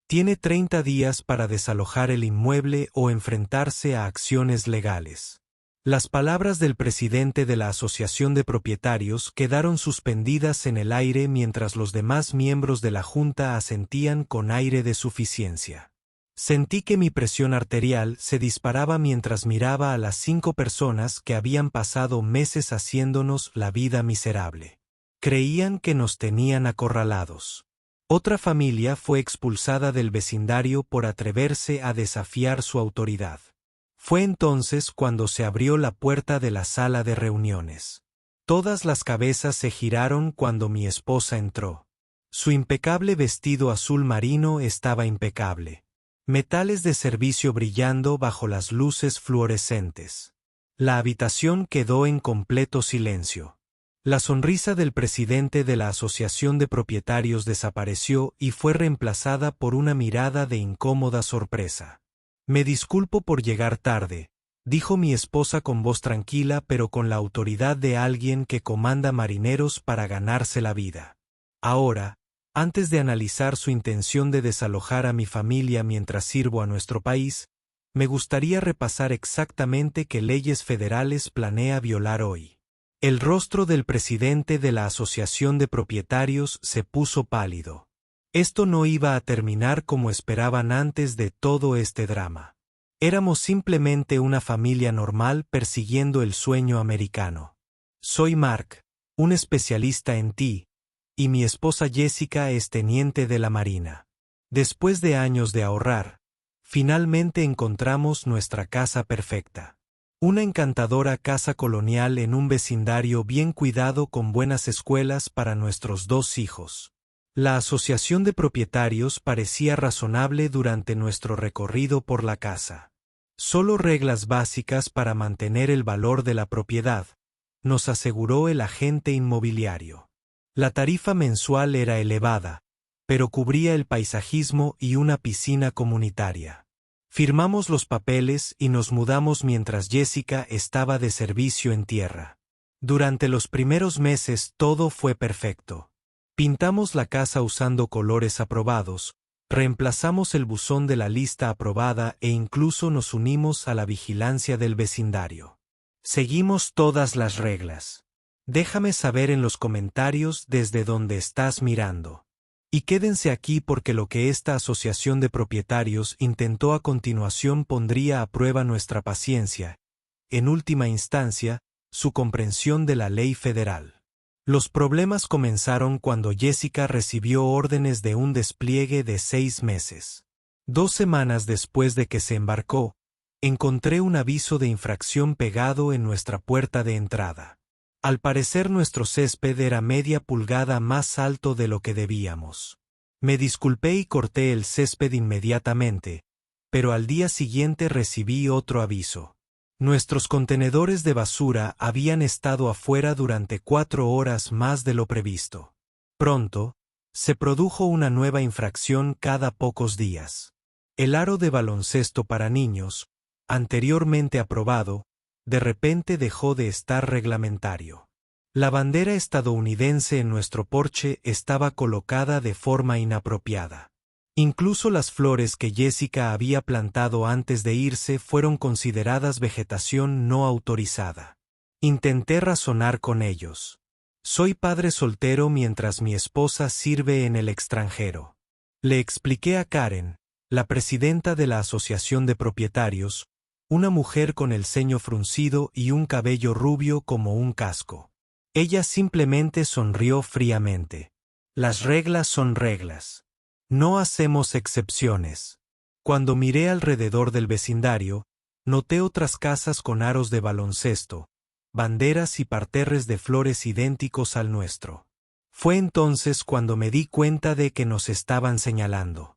Tiene 30 días para desalojar el inmueble o enfrentarse a acciones legales. Las palabras del presidente de la Asociación de Propietarios quedaron suspendidas en el aire mientras los demás miembros de la Junta asentían con aire de suficiencia. Sentí que mi presión arterial se disparaba mientras miraba a las 5 personas que habían pasado meses haciéndonos la vida miserable. Creían que nos tenían acorralados. Otra familia fue expulsada del vecindario por atreverse a desafiar su autoridad. Fue entonces cuando se abrió la puerta de la sala de reuniones. Todas las cabezas se giraron cuando mi esposa entró. Su impecable vestido azul marino estaba impecable. Metales de servicio brillando bajo las luces fluorescentes. La habitación quedó en completo silencio. La sonrisa del presidente de la Asociación de Propietarios desapareció y fue reemplazada por una mirada de incómoda sorpresa. «Me disculpo por llegar tarde», dijo mi esposa con voz tranquila pero con la autoridad de alguien que comanda marineros para ganarse la vida. Ahora, antes de analizar su intención de desalojar a mi familia mientras sirvo a nuestro país, me gustaría repasar exactamente qué leyes federales planea violar hoy. El rostro del presidente de la Asociación de Propietarios se puso pálido. Esto no iba a terminar como esperaban antes de todo este drama. Éramos simplemente una familia normal persiguiendo el sueño americano. Soy Mark, un especialista en ti, y mi esposa Jessica es teniente de la Marina. Después de años de ahorrar, finalmente encontramos nuestra casa perfecta. Una encantadora casa colonial en un vecindario bien cuidado con buenas escuelas para nuestros 2 hijos. La asociación de propietarios parecía razonable durante nuestro recorrido por la casa. Solo reglas básicas para mantener el valor de la propiedad, nos aseguró el agente inmobiliario. La tarifa mensual era elevada, pero cubría el paisajismo y una piscina comunitaria. Firmamos los papeles y nos mudamos mientras Jessica estaba de servicio en tierra. Durante los primeros meses todo fue perfecto. Pintamos la casa usando colores aprobados, reemplazamos el buzón de la lista aprobada e incluso nos unimos a la vigilancia del vecindario. Seguimos todas las reglas. Déjame saber en los comentarios desde donde estás mirando. Y quédense aquí porque lo que esta asociación de propietarios intentó a continuación pondría a prueba nuestra paciencia, en última instancia, su comprensión de la ley federal. Los problemas comenzaron cuando Jessica recibió órdenes de un despliegue de 6 meses. 2 semanas después de que se embarcó, encontré un aviso de infracción pegado en nuestra puerta de entrada. Al parecer nuestro césped era media pulgada más alto de lo que debíamos. Me disculpé y corté el césped inmediatamente, pero al día siguiente recibí otro aviso. Nuestros contenedores de basura habían estado afuera durante 4 horas más de lo previsto. Pronto, se produjo una nueva infracción cada pocos días. El aro de baloncesto para niños, anteriormente aprobado, de repente dejó de estar reglamentario. La bandera estadounidense en nuestro porche estaba colocada de forma inapropiada. Incluso las flores que Jessica había plantado antes de irse fueron consideradas vegetación no autorizada. Intenté razonar con ellos. Soy padre soltero mientras mi esposa sirve en el extranjero. Le expliqué a Karen, la presidenta de la Asociación de Propietarios, una mujer con el ceño fruncido y un cabello rubio como un casco. Ella simplemente sonrió fríamente. Las reglas son reglas. No hacemos excepciones. Cuando miré alrededor del vecindario, noté otras casas con aros de baloncesto, banderas y parterres de flores idénticos al nuestro. Fue entonces cuando me di cuenta de que nos estaban señalando.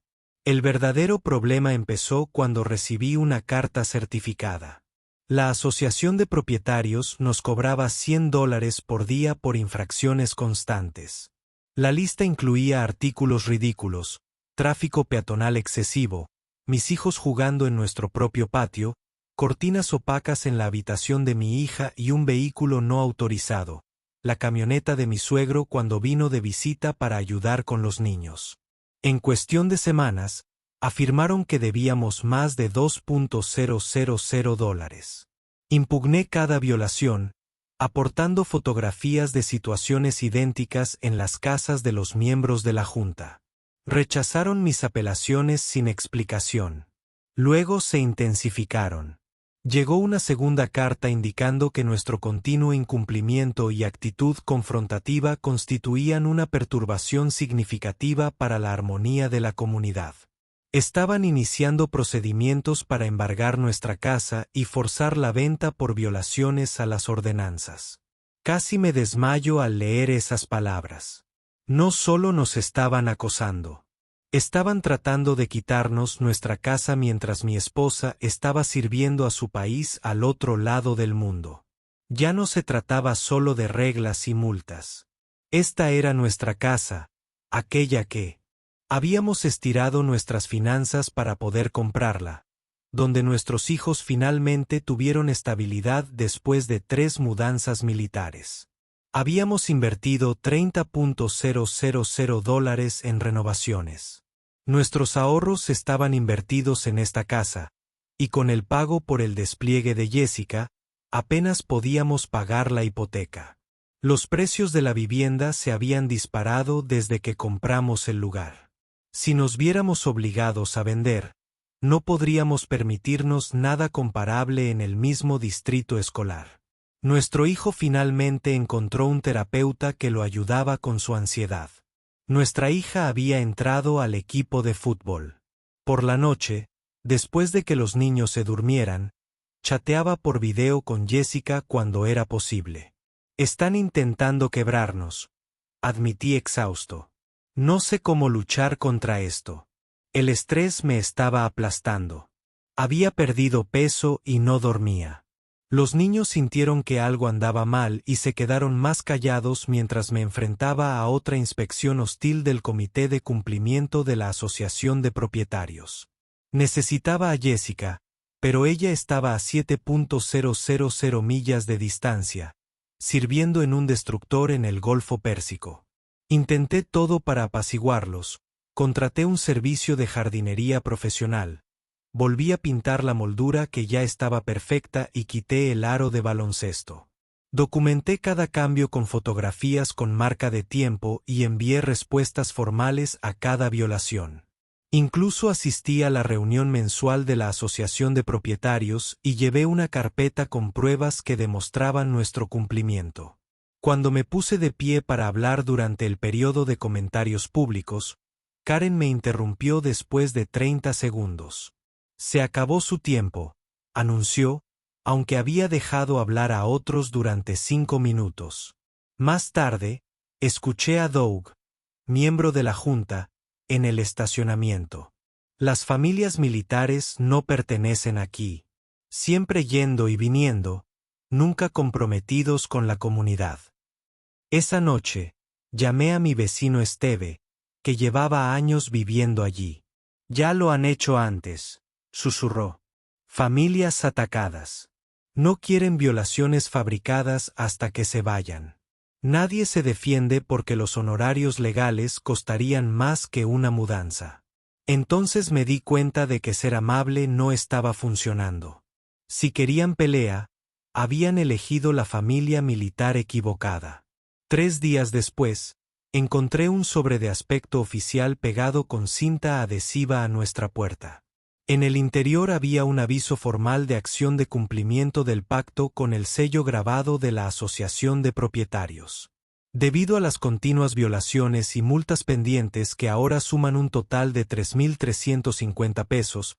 El verdadero problema empezó cuando recibí una carta certificada. La Asociación de Propietarios nos cobraba $100 por día por infracciones constantes. La lista incluía artículos ridículos, tráfico peatonal excesivo, mis hijos jugando en nuestro propio patio, cortinas opacas en la habitación de mi hija y un vehículo no autorizado, la camioneta de mi suegro cuando vino de visita para ayudar con los niños. En cuestión de semanas, Afirmaron que debíamos más de $2.000. Impugné cada violación, aportando fotografías de situaciones idénticas en las casas de los miembros de la Junta. Rechazaron mis apelaciones sin explicación. Luego se intensificaron. Llegó una segunda carta indicando que nuestro continuo incumplimiento y actitud confrontativa constituían una perturbación significativa para la armonía de la comunidad. Estaban iniciando procedimientos para embargar nuestra casa y forzar la venta por violaciones a las ordenanzas. Casi me desmayo al leer esas palabras. No solo nos estaban acosando. Estaban tratando de quitarnos nuestra casa mientras mi esposa estaba sirviendo a su país al otro lado del mundo. Ya no se trataba solo de reglas y multas. Esta era nuestra casa, aquella que habíamos estirado nuestras finanzas para poder comprarla, donde nuestros hijos finalmente tuvieron estabilidad después de 3 mudanzas militares. Habíamos invertido $30.000 en renovaciones. Nuestros ahorros estaban invertidos en esta casa, y con el pago por el despliegue de Jessica, apenas podíamos pagar la hipoteca. Los precios de la vivienda se habían disparado desde que compramos el lugar. Si nos viéramos obligados a vender, no podríamos permitirnos nada comparable en el mismo distrito escolar. Nuestro hijo finalmente encontró un terapeuta que lo ayudaba con su ansiedad. Nuestra hija había entrado al equipo de fútbol. Por la noche, después de que los niños se durmieran, chateaba por video con Jessica cuando era posible. Están intentando quebrarnos, admití exhausto. No sé cómo luchar contra esto. El estrés me estaba aplastando. Había perdido peso y no dormía. Los niños sintieron que algo andaba mal y se quedaron más callados mientras me enfrentaba a otra inspección hostil del Comité de Cumplimiento de la Asociación de Propietarios. Necesitaba a Jessica, pero ella estaba a 7.000 millas de distancia, sirviendo en un destructor en el Golfo Pérsico. Intenté todo para apaciguarlos, contraté un servicio de jardinería profesional. Volví a pintar la moldura que ya estaba perfecta y quité el aro de baloncesto. Documenté cada cambio con fotografías con marca de tiempo y envié respuestas formales a cada violación. Incluso asistí a la reunión mensual de la Asociación de Propietarios y llevé una carpeta con pruebas que demostraban nuestro cumplimiento. Cuando me puse de pie para hablar durante el periodo de comentarios públicos, Karen me interrumpió después de 30 segundos. Se acabó su tiempo, anunció, aunque había dejado hablar a otros durante 5 minutos. Más tarde, escuché a Doug, miembro de la Junta, en el estacionamiento. Las familias militares no pertenecen aquí, siempre yendo y viniendo, nunca comprometidos con la comunidad. Esa noche, llamé a mi vecino Steve, que llevaba años viviendo allí. Ya lo han hecho antes, susurró. Familias atacadas. No quieren violaciones fabricadas hasta que se vayan. Nadie se defiende porque los honorarios legales costarían más que una mudanza. Entonces me di cuenta de que ser amable no estaba funcionando. Si querían pelea, habían elegido la familia militar equivocada. 3 días después, encontré un sobre de aspecto oficial pegado con cinta adhesiva a nuestra puerta. En el interior había un aviso formal de acción de cumplimiento del pacto con el sello grabado de la Asociación de Propietarios. Debido a las continuas violaciones y multas pendientes que ahora suman un total de $3,350,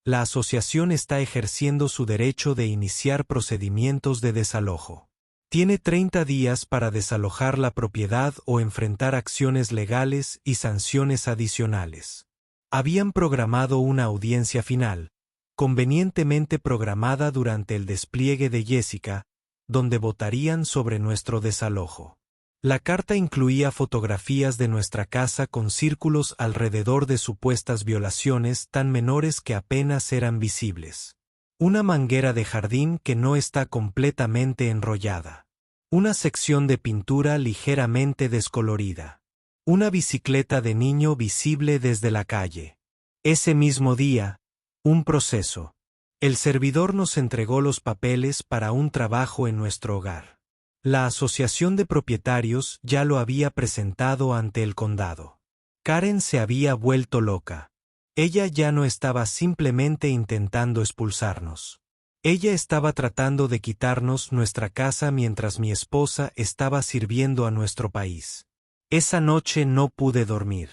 la asociación está ejerciendo su derecho de iniciar procedimientos de desalojo. Tiene 30 días para desalojar la propiedad o enfrentar acciones legales y sanciones adicionales. Habían programado una audiencia final, convenientemente programada durante el despliegue de Jessica, donde votarían sobre nuestro desalojo. La carta incluía fotografías de nuestra casa con círculos alrededor de supuestas violaciones tan menores que apenas eran visibles. Una manguera de jardín que no está completamente enrollada. Una sección de pintura ligeramente descolorida. Una bicicleta de niño visible desde la calle. Ese mismo día, un proceso. El servidor nos entregó los papeles para un trabajo en nuestro hogar. La asociación de propietarios ya lo había presentado ante el condado. Karen se había vuelto loca. Ella ya no estaba simplemente intentando expulsarnos. Ella estaba tratando de quitarnos nuestra casa mientras mi esposa estaba sirviendo a nuestro país. Esa noche no pude dormir.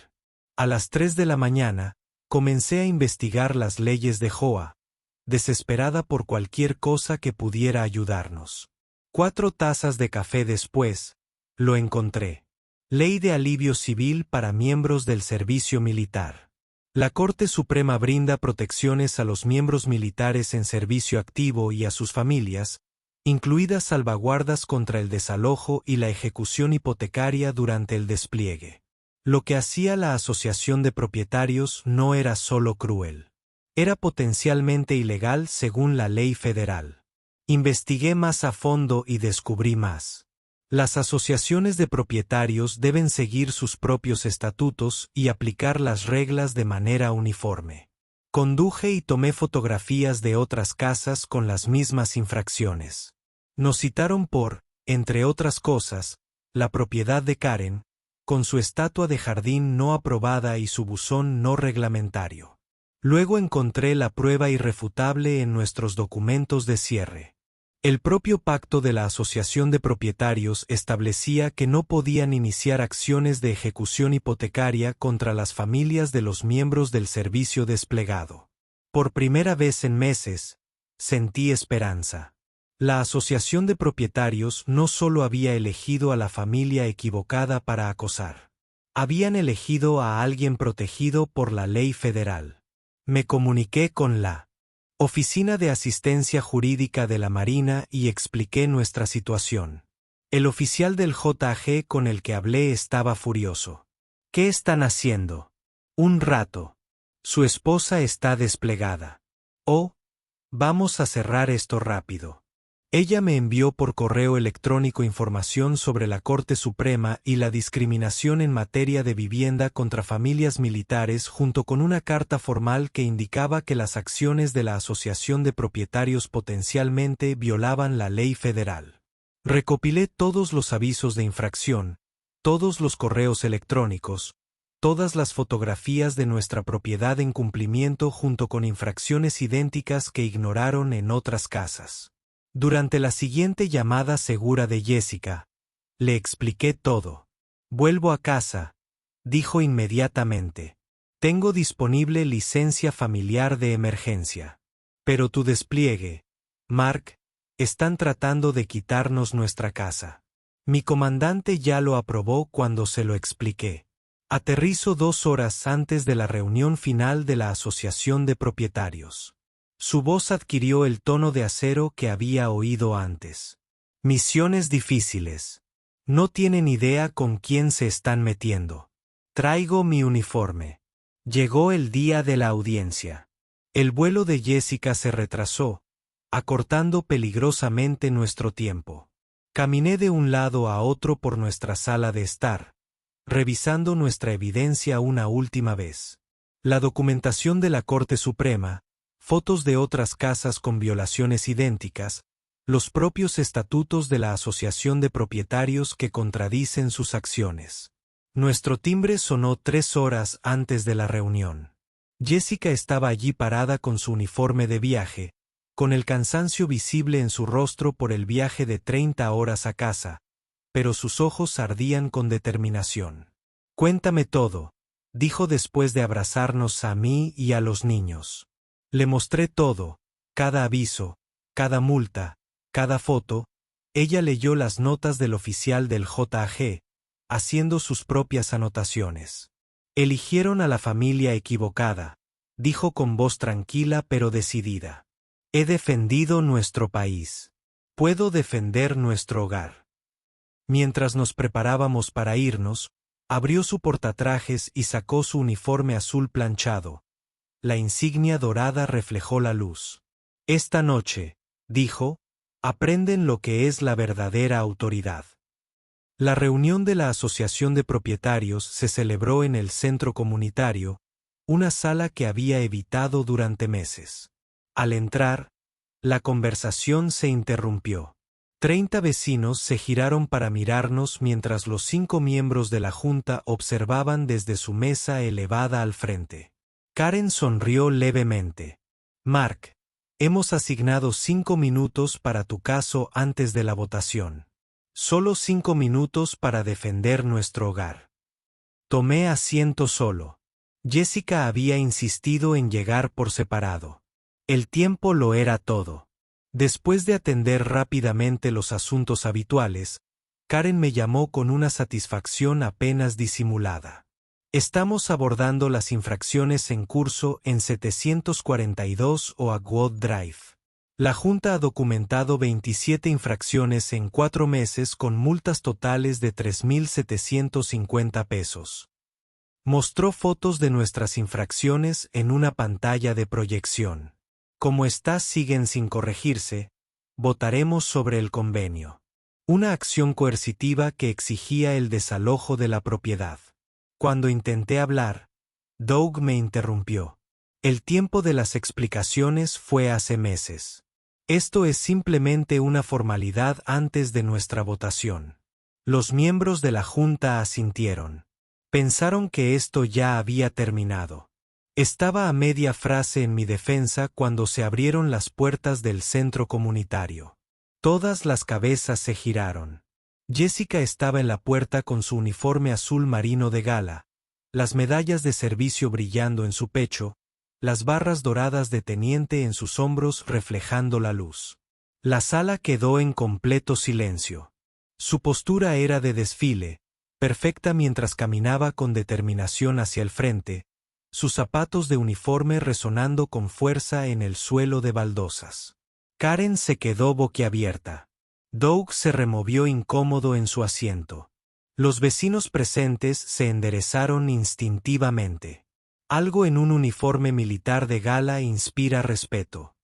A las 3 de la mañana, comencé a investigar las leyes de Hoa, desesperada por cualquier cosa que pudiera ayudarnos. 4 tazas de café después, lo encontré. Ley de alivio civil para miembros del servicio militar. La Corte Suprema brinda protecciones a los miembros militares en servicio activo y a sus familias, incluidas salvaguardas contra el desalojo y la ejecución hipotecaria durante el despliegue. Lo que hacía la asociación de propietarios no era solo cruel. Era potencialmente ilegal según la ley federal. Investigué más a fondo y descubrí más. Las asociaciones de propietarios deben seguir sus propios estatutos y aplicar las reglas de manera uniforme. Conduje y tomé fotografías de otras casas con las mismas infracciones. Nos citaron por, entre otras cosas, la propiedad de Karen, con su estatua de jardín no aprobada y su buzón no reglamentario. Luego encontré la prueba irrefutable en nuestros documentos de cierre. El propio pacto de la Asociación de Propietarios establecía que no podían iniciar acciones de ejecución hipotecaria contra las familias de los miembros del servicio desplegado. Por primera vez en meses, sentí esperanza. La Asociación de Propietarios no solo había elegido a la familia equivocada para acosar. Habían elegido a alguien protegido por la ley federal. Me comuniqué con la Oficina de Asistencia Jurídica de la Marina y expliqué nuestra situación. El oficial del JAG con el que hablé estaba furioso. ¿Qué están haciendo? Un rato. Su esposa está desplegada. Oh, vamos a cerrar esto rápido. Ella me envió por correo electrónico información sobre la Corte Suprema y la discriminación en materia de vivienda contra familias militares junto con una carta formal que indicaba que las acciones de la Asociación de Propietarios potencialmente violaban la ley federal. Recopilé todos los avisos de infracción, todos los correos electrónicos, todas las fotografías de nuestra propiedad en cumplimiento junto con infracciones idénticas que ignoraron en otras casas. Durante la siguiente llamada segura de Jessica, le expliqué todo. Vuelvo a casa, dijo inmediatamente. Tengo disponible licencia familiar de emergencia. Pero tu despliegue, Mark, están tratando de quitarnos nuestra casa. Mi comandante ya lo aprobó cuando se lo expliqué. Aterrizo 2 horas antes de la reunión final de la Asociación de Propietarios. Su voz adquirió el tono de acero que había oído antes. Misiones difíciles. No tienen idea con quién se están metiendo. Traigo mi uniforme. Llegó el día de la audiencia. El vuelo de Jessica se retrasó, acortando peligrosamente nuestro tiempo. Caminé de un lado a otro por nuestra sala de estar, revisando nuestra evidencia una última vez. La documentación de la Corte Suprema, fotos de otras casas con violaciones idénticas, los propios estatutos de la Asociación de Propietarios que contradicen sus acciones. Nuestro timbre sonó 3 horas antes de la reunión. Jessica estaba allí parada con su uniforme de viaje, con el cansancio visible en su rostro por el viaje de 30 horas a casa, pero sus ojos ardían con determinación. Cuéntame todo, dijo después de abrazarnos a mí y a los niños. Le mostré todo, cada aviso, cada multa, cada foto. Ella leyó las notas del oficial del JAG, haciendo sus propias anotaciones. Eligieron a la familia equivocada, dijo con voz tranquila pero decidida. He defendido nuestro país. Puedo defender nuestro hogar. Mientras nos preparábamos para irnos, abrió su portatrajes y sacó su uniforme azul planchado. La insignia dorada reflejó la luz. Esta noche, dijo, aprenden lo que es la verdadera autoridad. La reunión de la Asociación de Propietarios se celebró en el centro comunitario, una sala que había evitado durante meses. Al entrar, la conversación se interrumpió. 30 vecinos se giraron para mirarnos mientras los 5 miembros de la junta observaban desde su mesa elevada al frente. Karen sonrió levemente. Mark, hemos asignado 5 minutos para tu caso antes de la votación. Solo 5 minutos para defender nuestro hogar. Tomé asiento solo. Jessica había insistido en llegar por separado. El tiempo lo era todo. Después de atender rápidamente los asuntos habituales, Karen me llamó con una satisfacción apenas disimulada. Estamos abordando las infracciones en curso en 742 Oakwood Drive. La Junta ha documentado 27 infracciones en 4 meses con multas totales de $3,750. Mostró fotos de nuestras infracciones en una pantalla de proyección. Como estas siguen sin corregirse, votaremos sobre el convenio. Una acción coercitiva que exigía el desalojo de la propiedad. Cuando intenté hablar, Doug me interrumpió. El tiempo de las explicaciones fue hace meses. Esto es simplemente una formalidad antes de nuestra votación. Los miembros de la Junta asintieron. Pensaron que esto ya había terminado. Estaba a media frase en mi defensa cuando se abrieron las puertas del centro comunitario. Todas las cabezas se giraron. Jessica estaba en la puerta con su uniforme azul marino de gala, las medallas de servicio brillando en su pecho, las barras doradas de teniente en sus hombros reflejando la luz. La sala quedó en completo silencio. Su postura era de desfile, perfecta mientras caminaba con determinación hacia el frente, sus zapatos de uniforme resonando con fuerza en el suelo de baldosas. Karen se quedó boquiabierta. Doug se removió incómodo en su asiento. Los vecinos presentes se enderezaron instintivamente. Algo en un uniforme militar de gala inspira respeto.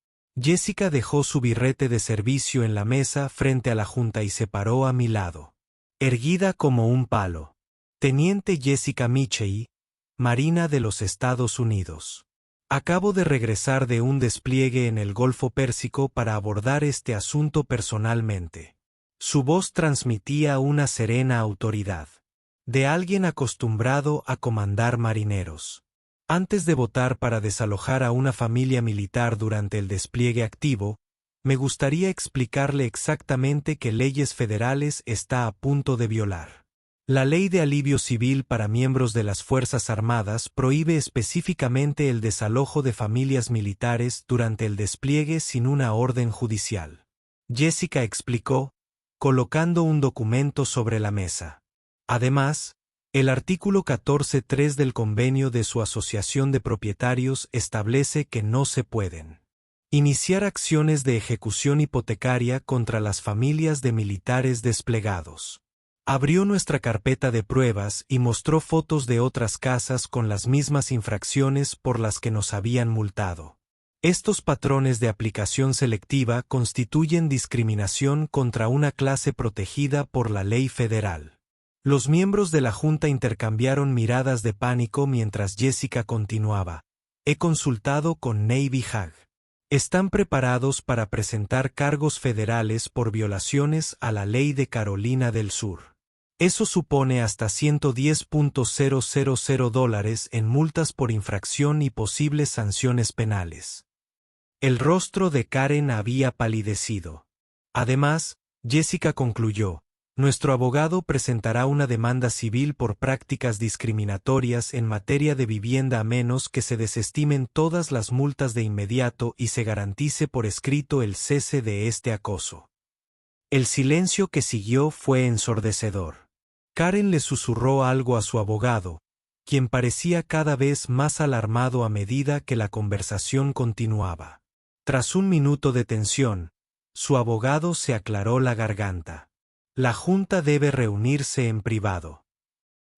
Jessica dejó su birrete de servicio en la mesa frente a la junta y se paró a mi lado. Erguida como un palo. Teniente Jessica Michey, Marina de los Estados Unidos. Acabo de regresar de un despliegue en el Golfo Pérsico para abordar este asunto personalmente. Su voz transmitía una serena autoridad. De alguien acostumbrado a comandar marineros. Antes de votar para desalojar a una familia militar durante el despliegue activo, me gustaría explicarle exactamente qué leyes federales está a punto de violar. La Ley de Alivio Civil para miembros de las Fuerzas Armadas prohíbe específicamente el desalojo de familias militares durante el despliegue sin una orden judicial. Jessica explicó, colocando un documento sobre la mesa. Además, el artículo 14.3 del convenio de su Asociación de Propietarios establece que no se pueden iniciar acciones de ejecución hipotecaria contra las familias de militares desplegados. Abrió nuestra carpeta de pruebas y mostró fotos de otras casas con las mismas infracciones por las que nos habían multado. Estos patrones de aplicación selectiva constituyen discriminación contra una clase protegida por la ley federal. Los miembros de la Junta intercambiaron miradas de pánico mientras Jessica continuaba. He consultado con Navy Hag. Están preparados para presentar cargos federales por violaciones a la ley de Carolina del Sur. Eso supone hasta $110,000 en multas por infracción y posibles sanciones penales. El rostro de Karen había palidecido. Además, Jessica concluyó, nuestro abogado presentará una demanda civil por prácticas discriminatorias en materia de vivienda a menos que se desestimen todas las multas de inmediato y se garantice por escrito el cese de este acoso. El silencio que siguió fue ensordecedor. Karen le susurró algo a su abogado, quien parecía cada vez más alarmado a medida que la conversación continuaba. Tras un minuto de tensión, su abogado se aclaró la garganta. La Junta debe reunirse en privado.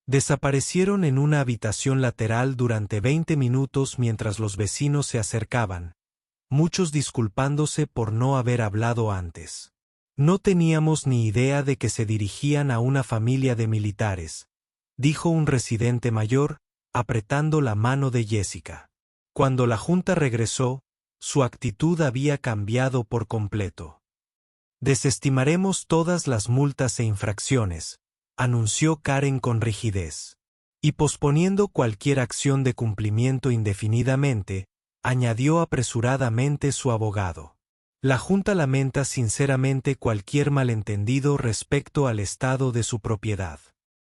Desaparecieron en una habitación lateral durante 20 minutos mientras los vecinos se acercaban, muchos disculpándose por no haber hablado antes. No teníamos ni idea de que se dirigían a una familia de militares, dijo un residente mayor, apretando la mano de Jessica. Cuando la junta regresó, su actitud había cambiado por completo. Desestimaremos todas las multas e infracciones, anunció Karen con rigidez. Y posponiendo cualquier acción de cumplimiento indefinidamente, añadió apresuradamente su abogado. La Junta lamenta sinceramente cualquier malentendido respecto al estado de su propiedad.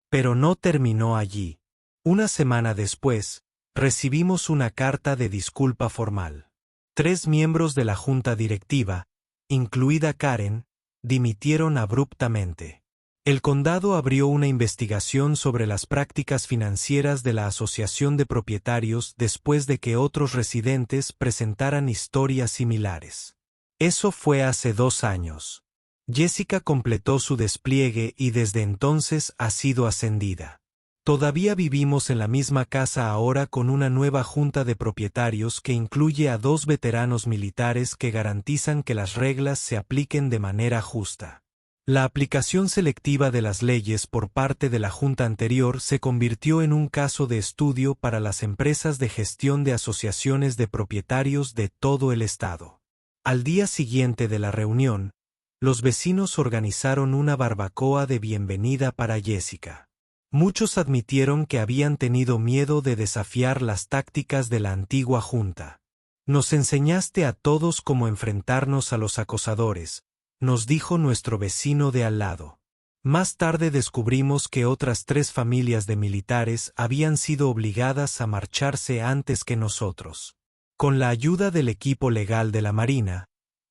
Pero no terminó allí. Una semana después, recibimos una carta de disculpa formal. 3 miembros de la Junta Directiva, incluida Karen, dimitieron abruptamente. El condado abrió una investigación sobre las prácticas financieras de la Asociación de Propietarios después de que otros residentes presentaran historias similares. Eso fue hace 2 años. Jessica completó su despliegue y desde entonces ha sido ascendida. Todavía vivimos en la misma casa ahora con una nueva junta de propietarios que incluye a 2 veteranos militares que garantizan que las reglas se apliquen de manera justa. La aplicación selectiva de las leyes por parte de la junta anterior se convirtió en un caso de estudio para las empresas de gestión de asociaciones de propietarios de todo el estado. Al día siguiente de la reunión, los vecinos organizaron una barbacoa de bienvenida para Jessica. Muchos admitieron que habían tenido miedo de desafiar las tácticas de la antigua junta. Nos enseñaste a todos cómo enfrentarnos a los acosadores, nos dijo nuestro vecino de al lado. Más tarde descubrimos que otras 3 familias de militares habían sido obligadas a marcharse antes que nosotros. Con la ayuda del equipo legal de la Marina,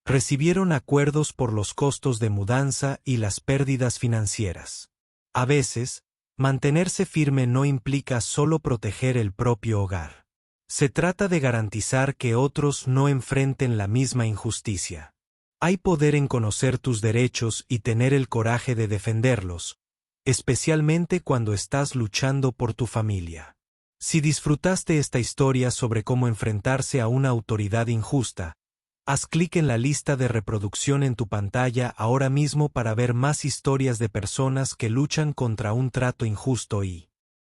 recibieron acuerdos por los costos de mudanza y las pérdidas financieras. A veces, mantenerse firme no implica solo proteger el propio hogar. Se trata de garantizar que otros no enfrenten la misma injusticia. Hay poder en conocer tus derechos y tener el coraje de defenderlos, especialmente cuando estás luchando por tu familia. Si disfrutaste esta historia sobre cómo enfrentarse a una autoridad injusta, haz clic en la lista de reproducción en tu pantalla ahora mismo para ver más historias de personas que luchan contra un trato injusto y